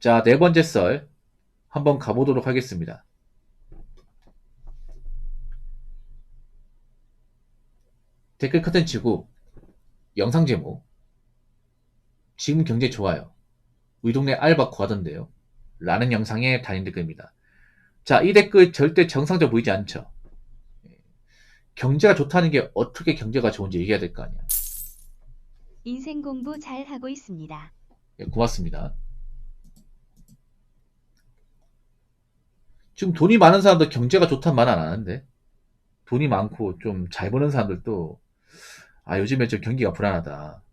자, 네 번째 썰 한번 가보도록 하겠습니다. 댓글 컨텐츠고 영상 제목 지금 경제 좋아요. 우리 동네 알바 구하던데요. 라는 영상의 단일 댓글입니다. 자, 이 댓글 절대 정상적 보이지 않죠. 경제가 좋다는 게 어떻게 경제가 좋은지 얘기해야 될 거 아니야. 인생 공부 잘 하고 있습니다. 예, 고맙습니다. 지금 돈이 많은 사람도 경제가 좋다는 말 안 하는데, 돈이 많고 좀 잘 버는 사람들도 요즘에 좀 경기가 불안하다,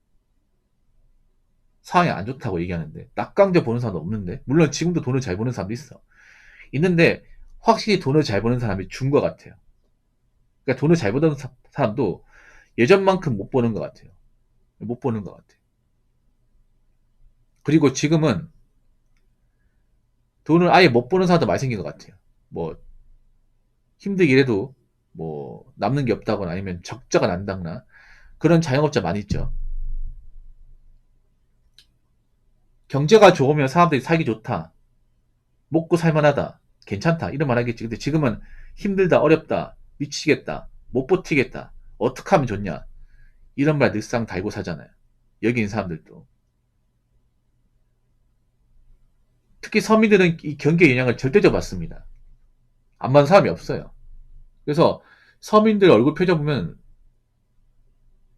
상황이 안 좋다고 얘기하는데, 낙강제 보는 사람도 없는데, 물론 지금도 돈을 잘 버는 사람도 있어. 있는데 확실히 돈을 잘 버는 사람이 준 것 같아요. 그러니까 돈을 잘 버는 사람도 예전만큼 못 버는 것 같아요. 못 버는 것 같아요. 그리고 지금은 돈을 아예 못 버는 사람도 많이 생긴 것 같아요. 뭐 힘들게 일해도 뭐 남는 게 없다거나 아니면 적자가 난다거나 그런 자영업자 많이 있죠. 경제가 좋으면 사람들이 살기 좋다, 먹고 살만하다, 괜찮다 이런 말 하겠지. 근데 지금은 힘들다, 어렵다, 미치겠다, 못 버티겠다, 어떻게 하면 좋냐 이런 말 늘상 달고 사잖아요. 여기 있는 사람들도. 특히 서민들은 이 경기의 영향을 절대적으로 받습니다. 안 받는 사람이 없어요. 그래서 서민들 얼굴 표정 보면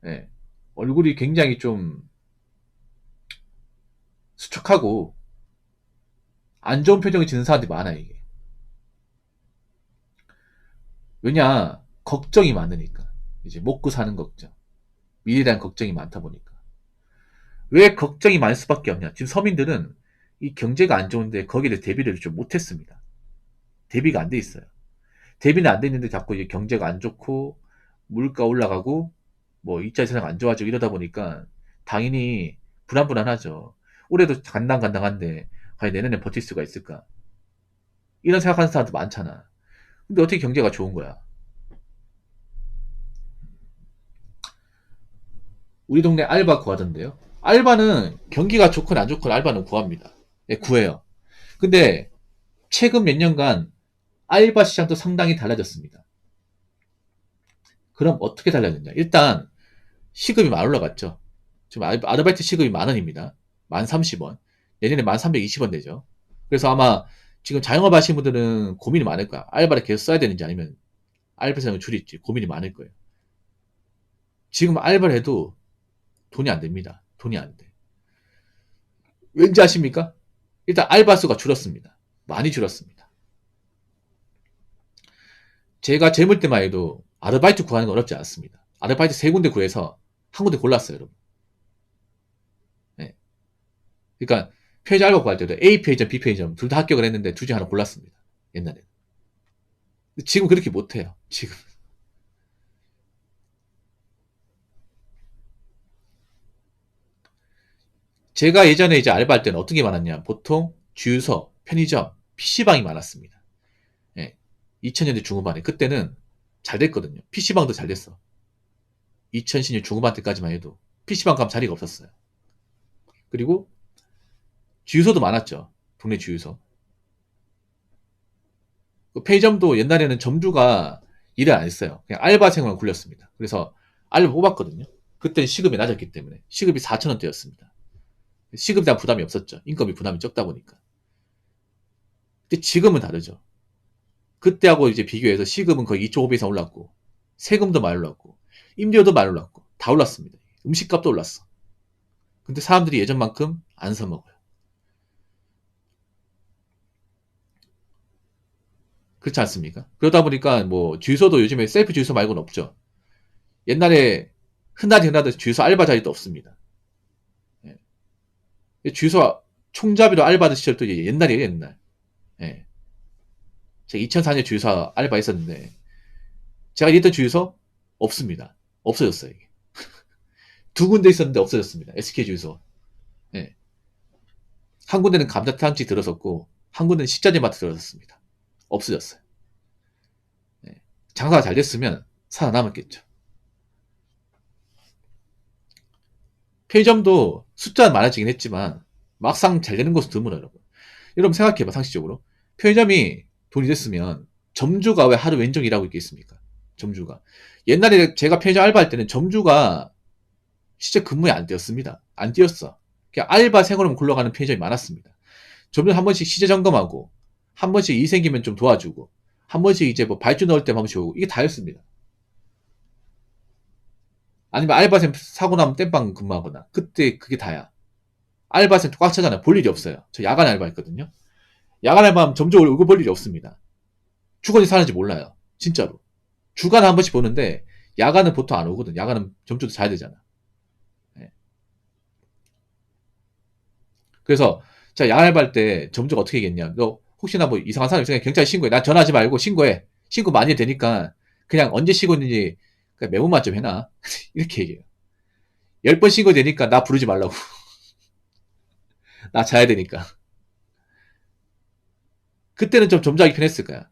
예, 얼굴이 굉장히 좀 수척하고 안 좋은 표정이 지는 사람들이 많아요. 이게. 왜냐, 걱정이 많으니까. 이제 먹고 사는 걱정, 미래에 대한 걱정이 많다 보니까. 왜 걱정이 많을 수밖에 없냐. 지금 서민들은 이 경제가 안 좋은데 거기에 대해 대비를 좀 못했습니다. 대비가 안 돼 있어요. 대비는 안 돼 있는데 자꾸 이제 경제가 안 좋고 물가 올라가고 뭐 2차 세상 안 좋아지고 이러다 보니까 당연히 불안불안하죠. 올해도 간당간당한데 과연 내년에 버틸 수가 있을까? 이런 생각하는 사람도 많잖아. 근데 어떻게 경제가 좋은 거야? 우리 동네 알바 구하던데요. 알바는 경기가 좋건 안 좋건 알바는 구합니다. 예, 구해요. 근데 최근 몇 년간 알바 시장도 상당히 달라졌습니다. 그럼 어떻게 달라졌냐? 일단 시급이 많이 올라갔죠. 지금 아르바이트 시급이 10,000원입니다. 1030원. 내년에 1320원 되죠. 그래서 아마 지금 자영업 하시는 분들은 고민이 많을 거야. 알바를 계속 써야 되는지 아니면 알바 사용을 줄일지 고민이 많을 거예요. 지금 알바를 해도 돈이 안 됩니다. 돈이 안 돼. 왠지 아십니까? 일단 알바 수가 줄었습니다. 많이 줄었습니다. 제가 재물 때만 해도 아르바이트 구하는 건 어렵지 않습니다. 아르바이트 세 군데 구해서 한 군데 골랐어요, 여러분. 네. 그러니까 페이지 알바 구할 때도 A 페이지점, B 페이지점 둘 다 합격을 했는데 둘 중에 하나 골랐습니다. 옛날에. 지금 그렇게 못해요. 지금. 제가 예전에 이제 알바할 때는 어떤 게 많았냐. 보통 주유소, 편의점, PC방이 많았습니다. 예. 2000년대 중후반에. 그때는 잘 됐거든요. PC방도 잘 됐어. 2010년 중후반 때까지만 해도 PC방 가면 자리가 없었어요. 그리고 주유소도 많았죠. 동네 주유소. 그 편의점도 옛날에는 점주가 일을 안 했어요. 그냥 알바생만 굴렸습니다. 그래서 알바 뽑았거든요. 그때는 시급이 낮았기 때문에. 시급이 4,000원대였습니다. 시급에 대한 부담이 없었죠. 인건비 부담이 적다 보니까. 근데 지금은 다르죠. 그때하고 이제 비교해서 시급은 거의 2.5배 이상 올랐고, 세금도 많이 올랐고, 임대료도 많이 올랐고, 다 올랐습니다. 음식값도 올랐어. 근데 사람들이 예전만큼 안 사먹어요. 그렇지 않습니까? 그러다 보니까 뭐 주유소도 요즘에 셀프 주유소 말고는 없죠. 옛날에 흔하디 흔하듯 주유소 알바 자리도 없습니다. 예. 주유소 총잡이로 알바하던 시절도 옛날이에요, 옛날. 예. 제가 2004년에 주유소 알바했었는데 제가 일했던 주유소 없습니다. 없어졌어요. 이게. 두 군데 있었는데 없어졌습니다. SK 주유소. 예. 한 군데는 감자탕집 들어섰고 한 군데는 식자재 마트 들어섰습니다. 없어졌어요. 예. 장사가 잘 됐으면 살아남았겠죠. 편의점도 숫자는 많아지긴 했지만 막상 잘 되는 곳은 드물어요, 여러분. 여러분 생각해봐, 상식적으로. 편의점이 돈이 됐으면 점주가 왜 하루 왼종 일하고 있겠습니까? 점주가. 옛날에 제가 편의점 알바할 때는 점주가 진짜 근무에 안 뛰었습니다. 안 뛰었어. 그냥 알바생으로만 굴러가는 편의점이 많았습니다. 점주 한 번씩 시제 점검하고, 한 번씩 일 생기면 좀 도와주고, 한 번씩 이제 뭐 발주 넣을 때 한 번씩 오고, 이게 다였습니다. 아니면 알바생 사고 나면 땜빵 근무하거나, 그때 그게 다야. 알바생 꽉 차잖아요. 볼 일이 없어요. 저 야간 알바했거든요. 야간 알바하면 점주 얼굴 볼 일이 없습니다. 주거니 사는지 몰라요. 진짜로. 주간에 한 번씩 보는데, 야간은 보통 안 오거든. 야간은 점주도 자야 되잖아. 예. 그래서, 자, 야간 알바할 때 점주가 어떻게 얘기했냐. 너 혹시나 뭐 이상한 사람 있으면 경찰에 신고해. 나 전화하지 말고 신고해. 신고 많이 해도 되니까, 그냥 언제 쉬고 있는지 그냥 메모만 좀 해놔. 이렇게 얘기해요. 10번 신고되니까 나 부르지 말라고. 나 자야 되니까. 그때는 좀 점잖게 편했을 거야.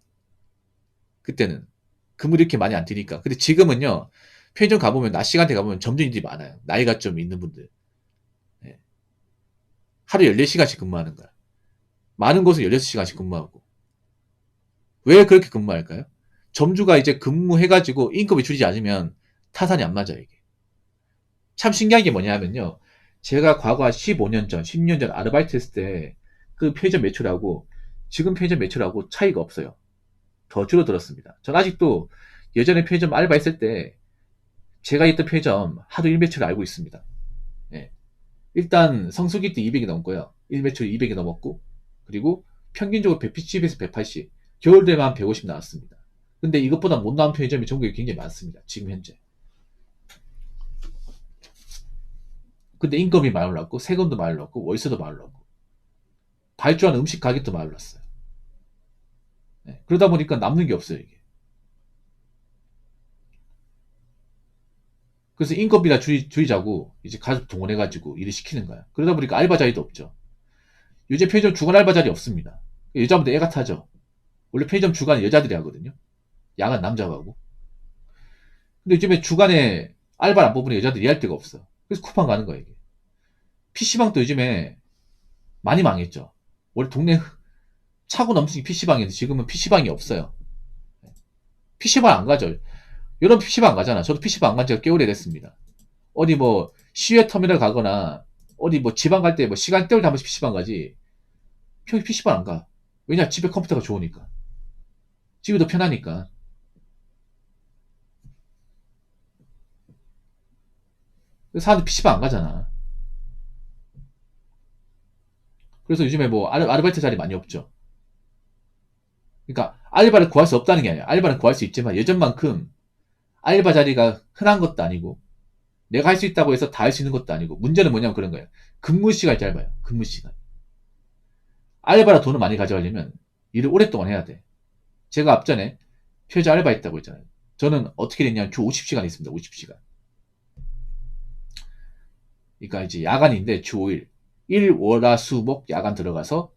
그때는. 근무를 이렇게 많이 안 뛰니까. 근데 지금은요, 편의점 가보면, 낮 시간대 가보면 점주님들이 많아요. 나이가 좀 있는 분들. 예. 하루 14시간씩 근무하는 거야. 많은 곳은 16시간씩 근무하고. 왜 그렇게 근무할까요? 점주가 이제 근무해가지고 인건비 줄이지 않으면 타산이 안 맞아요, 이게. 참 신기한 게 뭐냐면요. 제가 과거 한 15년 전, 10년 전 아르바이트 했을 때 그 편의점 매출하고 지금 편의점 매출하고 차이가 없어요. 더 줄어들었습니다. 전 아직도 예전에 편의점 알바했을 때 제가 있던 편의점 하루 일매출을 알고 있습니다. 예. 일단 성수기 때 200이 넘고요. 일매출 200이 넘었고, 그리고 평균적으로 170에서 180, 겨울 되면 150 나왔습니다. 근데 이것보다 못 나온 편의점이 전국에 굉장히 많습니다. 지금 현재. 근데 인건비 많이 올랐고, 세금도 많이 올랐고, 월세도 많이 올랐고, 발주하는 음식 가격도 많이 올랐어요. 예. 그러다 보니까 남는 게 없어요, 이게. 그래서 인건비나 줄이자고 이제 가족 동원해가지고 일을 시키는 거야. 그러다 보니까 알바 자리도 없죠. 요즘 편의점 주간 알바 자리 없습니다. 여자분들 애가 타죠. 원래 편의점 주간 여자들이 하거든요. 야간 남자가 하고. 근데 요즘에 주간에 알바를 안 뽑으니 여자들이 일할 데가 없어. 그래서 쿠팡 가는 거야, 이게. PC방도 요즘에 많이 망했죠. 원래 동네 차고 넘치는 PC방인데 지금은 PC방이 없어요. PC방 안 가죠. 여러분 PC방 안 가잖아. 저도 PC방 안 간 지가 꽤 오래됐습니다. 어디 뭐 시외 터미널 가거나 어디 뭐 지방 갈 때 뭐 시간 때울 때 한 번씩 PC방 가지. 평일 PC방 안 가. 왜냐? 집에 컴퓨터가 좋으니까. 집이 더 편하니까. 그래서 사람들이 PC방 안 가잖아. 그래서 요즘에 뭐 아르바이트 자리 많이 없죠. 그러니까 알바를 구할 수 없다는 게 아니야. 알바는 구할 수 있지만 예전만큼 알바 자리가 흔한 것도 아니고 내가 할 수 있다고 해서 다 할 수 있는 것도 아니고 문제는 뭐냐면 그런 거예요. 근무 시간이 짧아요. 근무 시간. 알바라 돈을 많이 가져가려면 일을 오랫동안 해야 돼. 제가 앞전에 표자 알바 했다고 했잖아요. 저는 어떻게 됐냐면 주 50시간 있습니다. 50시간. 그러니까 이제 야간인데 주 5일. 일, 월, 화, 수, 목 야간 들어가서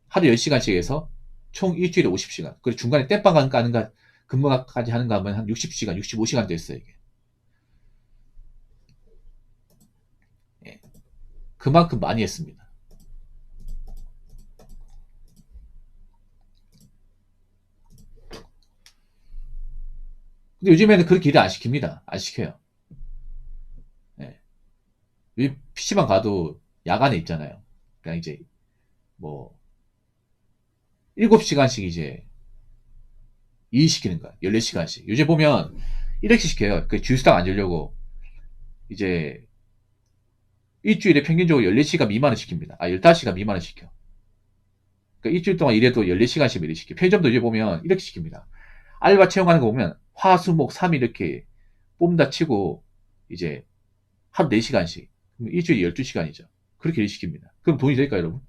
하루 10시간씩 해서 총 일주일에 50시간. 그리고 중간에 땜빵 가는가 근무까지 하는가 하면 한 60시간, 65시간 됐어요, 이게. 예. 그만큼 많이 했습니다. 근데 요즘에는 그렇게 일을 안 시킵니다. 안 시켜요. 예. PC방 가도 야간에 있잖아요. 그냥 이제 뭐 7시간씩 이제 일 시키는 거야. 14시간씩. 요즘 보면 이렇게 시켜요. 그 주휴수당 안 주려고 이제 일주일에 평균적으로 14시간 미만을 시킵니다. 15시간 미만을 시켜. 그러니까 일주일 동안 일해도 14시간씩 일을 시켜. 편의점도 이제 보면 이렇게 시킵니다. 알바 채용하는 거 보면 화, 수, 목, 3일 이렇게 뽑는다 치고 이제 하루 4시간씩. 일주일에 12시간이죠. 그렇게 일 시킵니다. 그럼 돈이 될까요, 여러분?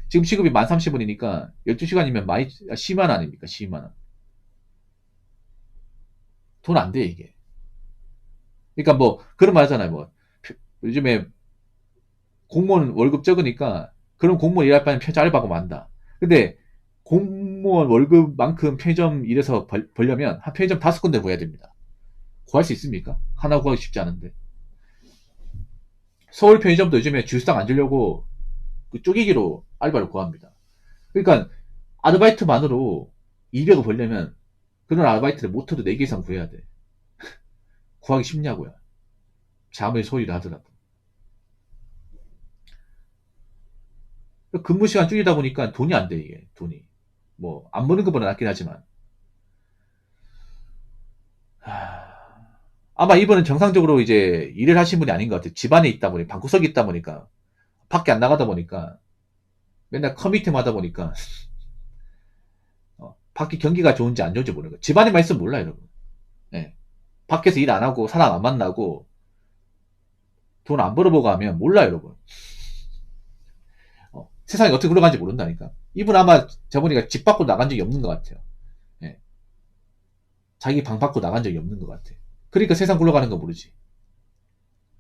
지금 시급이 1030원이니까 12시간이면 많이 10만 원 아닙니까? 10만 원. 돈 안 돼, 이게. 그러니까 뭐 그런 말 하잖아요. 뭐 요즘에 공무원 월급 적으니까 그런 공무원 일할 바에는 편의점 알바하고 만다. 근데 공무원 월급만큼 편의점 일해서 벌려면 한 편의점 5군데 구해야 됩니다. 구할 수 있습니까? 하나 구하기 쉽지 않은데. 서울 편의점도 요즘에 주휴수당 안 주려고 그 쪼개기로 알바를 구합니다. 그러니까 아르바이트만으로 200을 벌려면 그런 아르바이트를 못해도 4개 이상 구해야 돼. 구하기 쉽냐고요. 아무리 소리를 하더라도. 근무 시간 줄이다 보니까 돈이 안 돼, 이게. 돈이. 뭐, 안 버는 것보다 낫긴 하지만. 아마 이분은 정상적으로 이제 일을 하신 분이 아닌 것 같아요. 집안에 있다 보니, 방구석에 있다 보니까, 밖에 안 나가다 보니까, 맨날 커미팅 하다 보니까, 밖에 경기가 좋은지 안 좋은지 모르는 거예요. 집안에만 있으면 몰라요, 여러분. 예. 밖에서 일 안 하고, 사람 안 만나고, 돈 안 벌어보고 하면 몰라요, 여러분. 세상이 어떻게 굴러가는지 모른다니까. 이분 아마 저번에 집 밖으로 나간 적이 없는 것 같아요. 예. 자기 방 밖으로 나간 적이 없는 것 같아. 그러니까 세상 굴러가는 거 모르지.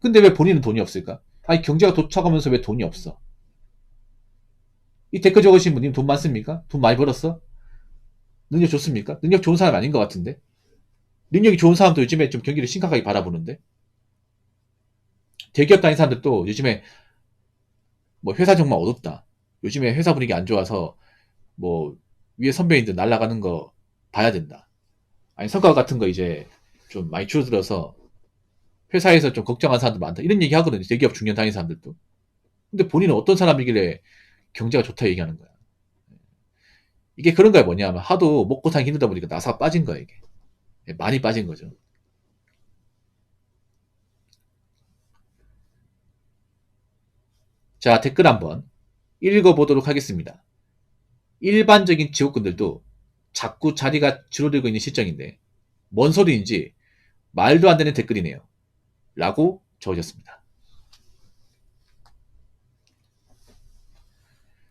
근데 왜 본인은 돈이 없을까? 아니, 경제가 도착하면서 왜 돈이 없어? 이 댓글 적으신 분님 돈 많습니까? 돈 많이 벌었어? 능력 좋습니까? 능력 좋은 사람 아닌 것 같은데? 능력이 좋은 사람도 요즘에 좀 경기를 심각하게 바라보는데? 대기업 다니는 사람들도 요즘에 뭐 회사 정말 어둡다. 요즘에 회사 분위기 안 좋아서 뭐 위에 선배님들 날아가는 거 봐야 된다. 아니, 성과 같은 거 이제 좀 많이 줄어들어서 회사에서 좀 걱정하는 사람들 많다. 이런 얘기 하거든요. 대기업 중년 다니는 사람들도. 근데 본인은 어떤 사람이길래 경제가 좋다 얘기하는 거야. 이게 그런 거야 뭐냐면 하도 먹고 살기 힘들다 보니까 나사가 빠진 거야 이게. 많이 빠진 거죠. 자, 댓글 한번 읽어보도록 하겠습니다. 일반적인 직업군들도 자꾸 자리가 줄어들고 있는 실정인데 뭔 소리인지 말도 안 되는 댓글이네요. 라고 적으셨습니다.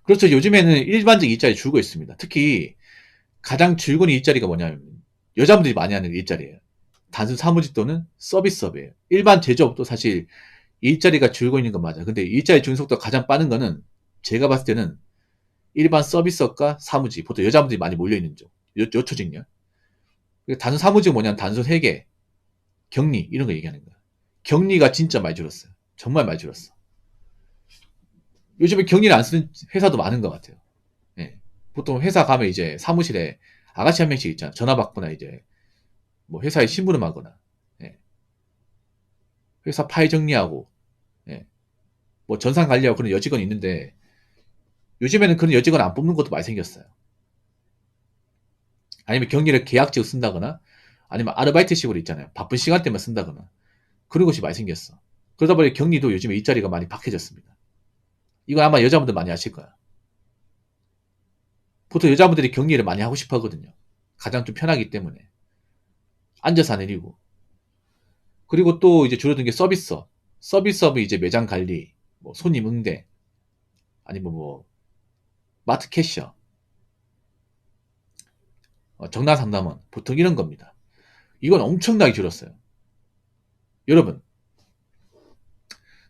그렇죠. 요즘에는 일반적 일자리 줄고 있습니다. 특히 가장 줄고 있는 일자리가 뭐냐면 여자분들이 많이 하는 일자리예요. 단순 사무직 또는 서비스업이에요. 일반 제조업도 사실 일자리가 줄고 있는 건 맞아요. 근데 일자리 주는 속도가 가장 빠른 거는 제가 봤을 때는 일반 서비스업과 사무직, 보통 여자분들이 많이 몰려있는 쪽, 요초직요. 단순 사무직은 뭐냐면 단순 회계, 격리 이런 거 얘기하는 거야. 격리가 진짜 많이 줄었어요. 정말 많이 줄었어. 요즘에 격리를 안 쓰는 회사도 많은 것 같아요. 예. 보통 회사 가면 이제 사무실에 아가씨 한 명씩 있잖아. 전화 받거나 이제 뭐 회사에 신문을 하거나, 예. 회사 파일 정리하고, 예. 뭐 전산 관리하고 그런 여직원이 있는데 요즘에는 그런 여직원 안 뽑는 것도 많이 생겼어요. 아니면 격리를 계약직으로 쓴다거나 아니면 아르바이트식으로 있잖아요. 바쁜 시간대만 쓴다거나 그런 것이 많이 생겼어. 그러다 보니 격리도 요즘에 일자리가 많이 박해졌습니다. 이거 아마 여자분들 많이 아실 거야. 보통 여자분들이 격리를 많이 하고 싶어 하거든요. 가장 좀 편하기 때문에. 앉아서 하는 일이고. 그리고 또 이제 줄어든 게 서비스업. 서비스업은 이제 매장 관리, 뭐 손님 응대, 아니면 뭐 마트 캐셔, 정나 상담원, 보통 이런 겁니다. 이건 엄청나게 줄었어요. 여러분,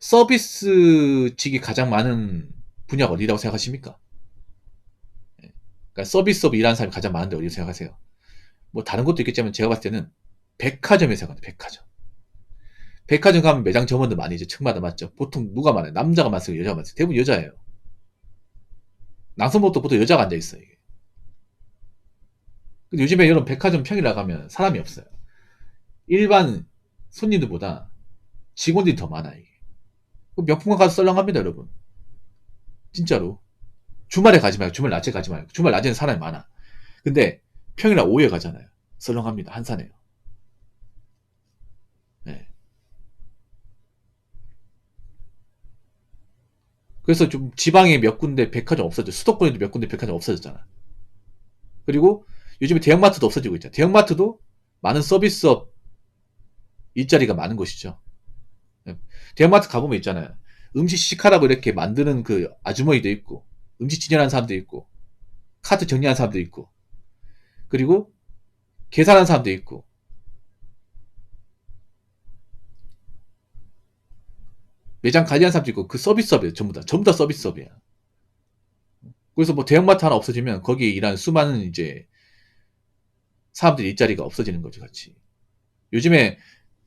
서비스직이 가장 많은 분야가 어디라고 생각하십니까? 그러니까 서비스업 일하는 사람이 가장 많은데 어디라고 생각하세요? 뭐 다른 것도 있겠지만 제가 봤을 때는 백화점에 생각합니다. 백화점. 백화점 가면 매장 점원들 많이 이제 층마다 맞죠? 보통 누가 많아요? 남자가 많습니까? 여자가 많습니까? 대부분 여자예요. 남성복도 보통 여자가 앉아있어요. 이게. 근데 요즘에 이런 백화점 평일에 가면 사람이 없어요. 일반 손님들보다 직원들이 더 많아, 이게. 명품관 가서 썰렁합니다, 여러분. 진짜로. 주말에 가지 말고, 주말 낮에 가지 말고. 주말 낮에는 사람이 많아. 근데 평일날 오후에 가잖아요. 썰렁합니다. 한산해요. 네. 그래서 좀 지방에 몇 군데 백화점 없어져. 수도권에도 몇 군데 백화점 없어졌잖아. 그리고 요즘에 대형마트도 없어지고 있잖아. 대형마트도 많은 서비스업 일자리가 많은 곳이죠. 네. 대형마트 가보면 있잖아요. 음식 시식하라고 이렇게 만드는 그 아주머니도 있고, 음식 진열하는 사람도 있고, 카드 정리하는 사람도 있고, 그리고 계산하는 사람도 있고, 매장 관리하는 사람도 있고, 그 서비스업이에요. 전부 다 서비스업이야. 그래서 뭐 대형마트 하나 없어지면 거기에 일하는 수많은 이제 사람들 일자리가 없어지는 거죠, 같이. 요즘에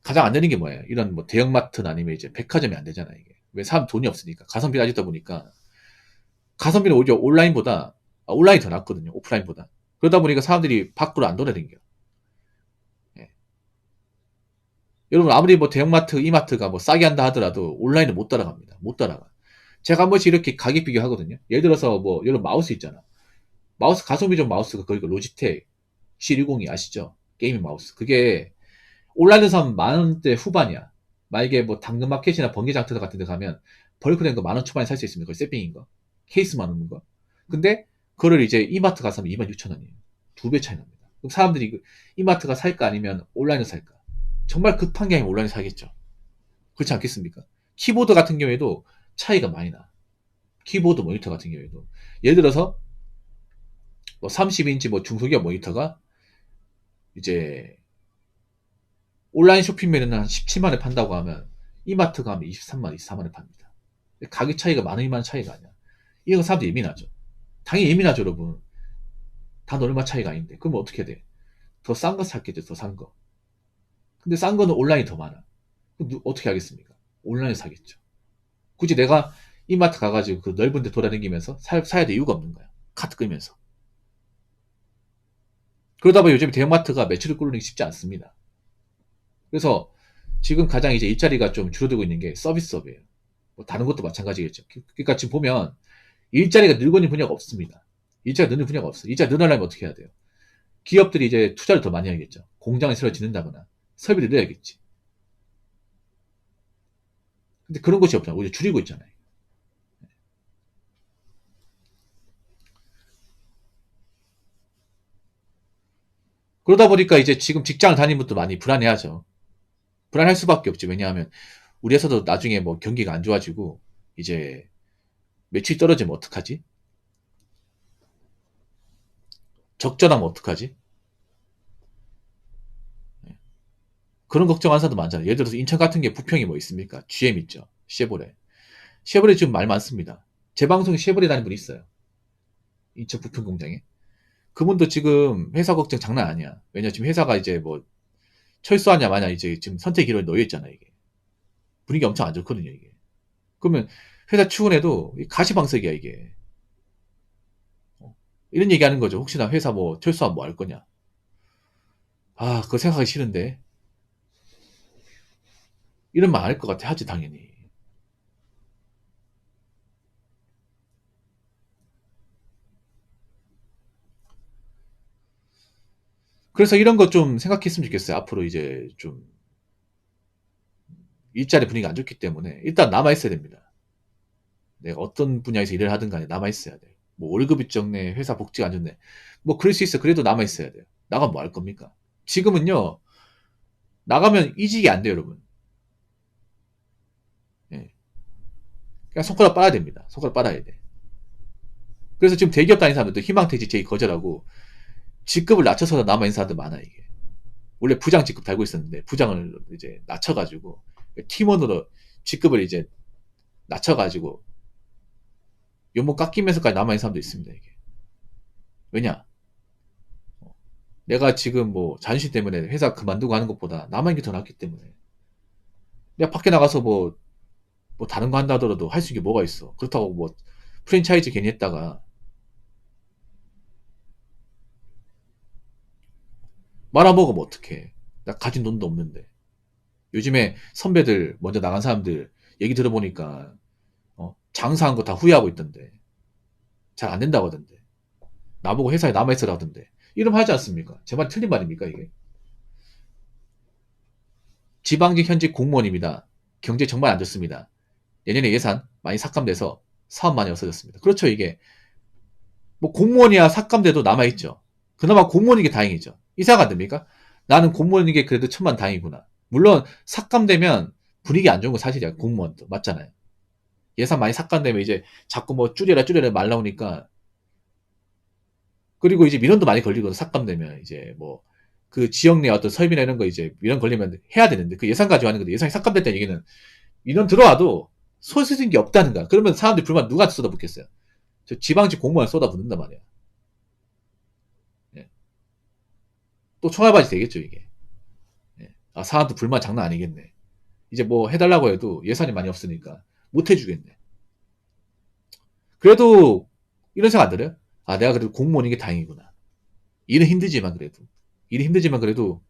가장 안 되는 게 뭐예요? 이런 뭐 대형마트나 아니면 이제 백화점이 안 되잖아요, 이게. 왜 사람 돈이 없으니까. 가성비 따지다 보니까. 가성비는 오히려 온라인보다 온라인이 더 낫거든요. 오프라인보다. 그러다 보니까 사람들이 밖으로 안 돌아다녀요. 예. 여러분 아무리 뭐 대형마트, 이마트가 뭐 싸게 한다 하더라도 온라인은 못 따라갑니다. 못 따라가. 제가 한 번씩 이렇게 가격 비교하거든요. 예를 들어서 뭐 여러분 마우스 있잖아. 마우스 가성비 좋은 마우스가 거기가 로지텍 C120이 아시죠? 게이밍 마우스. 그게 온라인에서 사면 만 원대 후반이야. 만약에 뭐 당근마켓이나 번개장터 같은 데 가면 벌크된 거 만 원 초반에 살 수 있습니다. 거의 세핑인 거. 케이스만 오는 거. 근데 그거를 이제 이마트 가서 사면 26,000원이에요. 두 배 차이 납니다. 그럼 사람들이 이마트가 살까 아니면 온라인에서 살까? 정말 급한 게 아니면 온라인에서 사겠죠. 그렇지 않겠습니까? 키보드 같은 경우에도 차이가 많이 나. 키보드 모니터 같은 경우에도. 예를 들어서 뭐 30인치 뭐 중소기업 모니터가 이제 온라인 쇼핑몰에는 한 17만원에 판다고 하면 이마트 가면 23만, 24만원에 팝니다. 가격 차이가 만 원, 2만 원 차이가 아니야. 이거 사람들이 예민하죠. 당연히 예민하죠, 여러분. 단 얼마 차이가 아닌데. 그러면 어떻게 돼? 더 싼 거 찾겠죠, 더 싼 거. 근데 싼 거는 온라인이 더 많아. 그럼 어떻게 하겠습니까? 온라인에 사겠죠. 굳이 내가 이마트 가가지고 그 넓은 데 돌아다니면서 사야 될 이유가 없는 거야. 카트 끌면서. 그러다 보니 요즘 대형마트가 매출을 꾸리는 게 쉽지 않습니다. 그래서 지금 가장 이제 일자리가 좀 줄어들고 있는 게 서비스업이에요. 뭐 다른 것도 마찬가지겠죠. 그러니까 지금 보면 일자리가 늘고 있는 분야가 없습니다. 일자리가 느는 분야가 없어요. 일자리 늘어나려면 어떻게 해야 돼요? 기업들이 이제 투자를 더 많이 해야겠죠. 공장을 새로 짓는다거나 설비를 늘려야겠지. 근데 그런 것이 없잖아요. 오히려 줄이고 있잖아요. 그러다 보니까 이제 지금 직장을 다니는 분도 많이 불안해하죠. 불안할 수밖에 없지. 왜냐하면 우리 회사도 나중에 뭐 경기가 안 좋아지고 이제 매출이 떨어지면 어떡하지? 적자나면 어떡하지? 그런 걱정하는 사람도 많잖아요. 예를 들어서 인천 같은 게 부평이 뭐 있습니까? GM 있죠. 쉐보레. 쉐보레 지금 말 많습니다. 제 방송에 쉐보레 다니는 분이 있어요. 인천 부평 공장에. 그분도 지금 회사 걱정 장난 아니야. 왜냐 지금 회사가 이제 뭐 철수하냐 마냐 이제 지금 선택 기로에 놓여 있잖아 이게. 분위기 엄청 안 좋거든요 이게. 그러면 회사 출근해도 가시방석이야 이게. 이런 얘기하는 거죠. 혹시나 회사 뭐 철수하면 뭐 할 거냐. 아 그거 생각하기 싫은데 이런 말 안 할 것 같아. 하지 당연히. 그래서 이런 거 좀 생각했으면 좋겠어요. 앞으로 이제 좀 일자리 분위기가 안 좋기 때문에 일단 남아 있어야 됩니다. 내가 어떤 분야에서 일을 하든 간에 남아 있어야 돼. 뭐 월급이 적네, 회사 복지가 안 좋네. 뭐 그럴 수 있어. 그래도 남아 있어야 돼요. 나가면 뭐 할 겁니까? 지금은요. 나가면 이직이 안 돼요, 여러분. 예. 그냥 손가락 빨아야 됩니다. 손가락 빨아야 돼. 그래서 지금 대기업 다니는 사람들도 희망퇴직 제의 거절하고 직급을 낮춰서 남아 있는 사람들 많아 이게. 원래 부장 직급 달고 있었는데 부장을 이제 낮춰가지고 팀원으로 직급을 이제 낮춰가지고 연봉 깎이면서까지 남아 있는 사람도 있습니다 이게. 왜냐? 내가 지금 뭐 자존심 때문에 회사 그만두고 하는 것보다 남아 있는 게 더 낫기 때문에 내가 밖에 나가서 뭐 다른 거 한다 하더라도 할 수 있는 게 뭐가 있어. 그렇다고 뭐 프랜차이즈 괜히 했다가 말아먹으면 어떡해. 나 가진 돈도 없는데. 요즘에 선배들 먼저 나간 사람들 얘기 들어보니까 장사한 거 다 후회하고 있던데. 잘 안 된다고 하던데. 나보고 회사에 남아있으라 하던데. 이러면 하지 않습니까? 제 말이 틀린 말입니까 이게? 지방직 현직 공무원입니다. 경제 정말 안 좋습니다. 내년에 예산 많이 삭감돼서 사업 많이 없어졌습니다. 그렇죠 이게. 뭐 공무원이야 삭감돼도 남아있죠. 그나마 공무원인 게 다행이죠. 이사가 안 됩니까? 나는 공무원인 게 그래도 천만 다행이구나. 물론 삭감되면 분위기 안 좋은 거 사실이야. 공무원도 맞잖아요. 예산 많이 삭감되면 이제 자꾸 뭐 줄여라 말 나오니까. 그리고 이제 민원도 많이 걸리거든. 삭감되면 이제 뭐 그 지역 내 어떤 설비나 이런 거 이제 민원 걸리면 해야 되는데 그 예산 가지고 하는 건데 예산이 삭감됐다는 얘기는 민원 들어와도 소식인 게 없다는 거야. 그러면 사람들이 불만 누구한테 쏟아붓겠어요? 저 지방직 공무원 쏟아붓는단 말이야. 예. 또 청알바지 되겠죠 이게. 예. 아 사람들 불만 장난 아니겠네. 이제 뭐 해달라고 해도 예산이 많이 없으니까 못 해주겠네. 그래도 이런 생각 안 들어요? 아, 내가 그래도 공무원인 게 다행이구나. 일은 힘들지만 그래도. 일은 힘들지만 그래도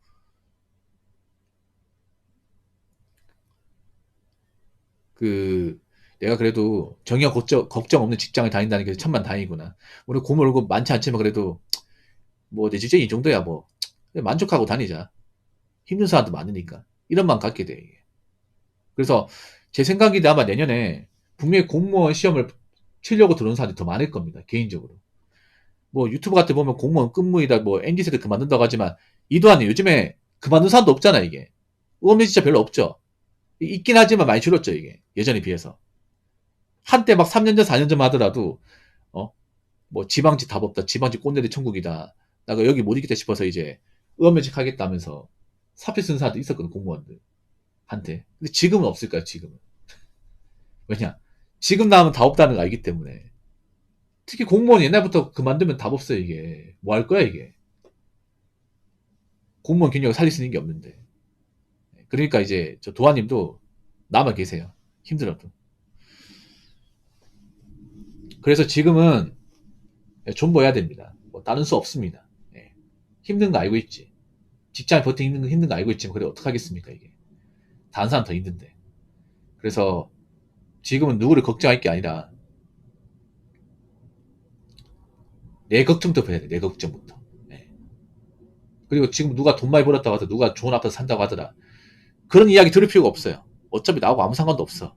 그 내가 그래도 전혀 걱정 없는 직장을 다닌다는 게 천만 다행이구나. 우리 공무원 월급 많지 않지만 그래도 뭐 내 직장이 이 정도야 뭐 만족하고 다니자. 힘든 사람도 많으니까. 이런 마음 갖게 돼. 이게. 그래서 제 생각인데 아마 내년에 분명히 공무원 시험을 치려고 들어온 사람들이 더 많을 겁니다. 개인적으로. 뭐 유튜브 같은 데 보면 공무원 끝무이다 뭐 NG세대 그만둔다고 하지만 이도안에 요즘에 그만둔 사람도 없잖아 이게. 의원면 진짜 별로 없죠. 있긴 하지만 많이 줄었죠 이게. 예전에 비해서. 한때 막 3년 전 4년 전만 하더라도 어? 뭐 지방직 답 없다. 지방직 꼰대들 천국이다. 나가 여기 못 있겠다 싶어서 이제 의원면직 하겠다면서 사표 쓴 사람도 있었거든 공무원들 한테. 근데 지금은 없을까요 지금은. 왜냐 지금 나오면 답 없다는 거 알기 때문에. 특히 공무원 옛날부터 그만두면 답 없어요 이게. 뭐 할 거야 이게. 공무원 경력을 살릴 수 있는 게 없는데. 그러니까 이제 저 도화님도 남아 계세요. 힘들어도. 그래서 지금은 존버해야 됩니다. 뭐 다른 수 없습니다. 예. 힘든 거 알고 있지. 직장에 버티기 힘든 거 알고 있지만 그래 어떡하겠습니까 이게. 다른 사람 더 힘든데. 그래서 지금은 누구를 걱정할 게 아니라 내 걱정부터 해야 돼. 내 걱정부터. 예. 그리고 지금 누가 돈 많이 벌었다고 하더라. 누가 좋은 아파트 산다고 하더라. 그런 이야기 들을 필요가 없어요. 어차피 나하고 아무 상관도 없어.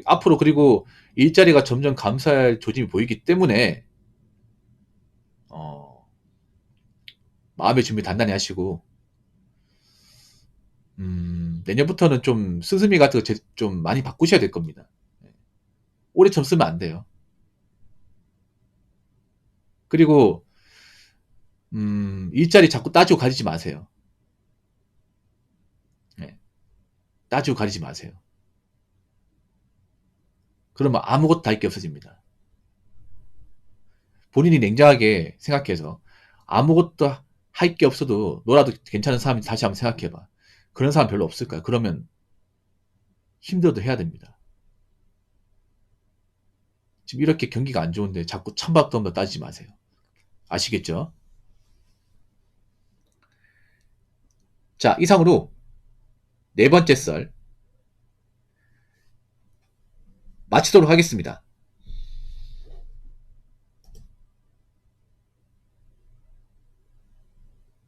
앞으로 그리고 일자리가 점점 감소할 조짐이 보이기 때문에 어, 마음의 준비 단단히 하시고 내년부터는 좀 스스미 같은 거 좀 많이 바꾸셔야 될 겁니다. 오래처럼 쓰면 안 돼요. 그리고 일자리 자꾸 따지고 가리지 마세요. 네, 따지고 가리지 마세요. 그러면 아무것도 할 게 없어집니다. 본인이 냉정하게 생각해서 아무것도 할 게 없어도 너라도 괜찮은 사람이 다시 한번 생각해봐. 그런 사람 별로 없을까요? 그러면 힘들어도 해야 됩니다. 지금 이렇게 경기가 안 좋은데 자꾸 찬밥도 한번 따지지 마세요. 아시겠죠? 자, 이상으로 네 번째 썰 마치도록 하겠습니다.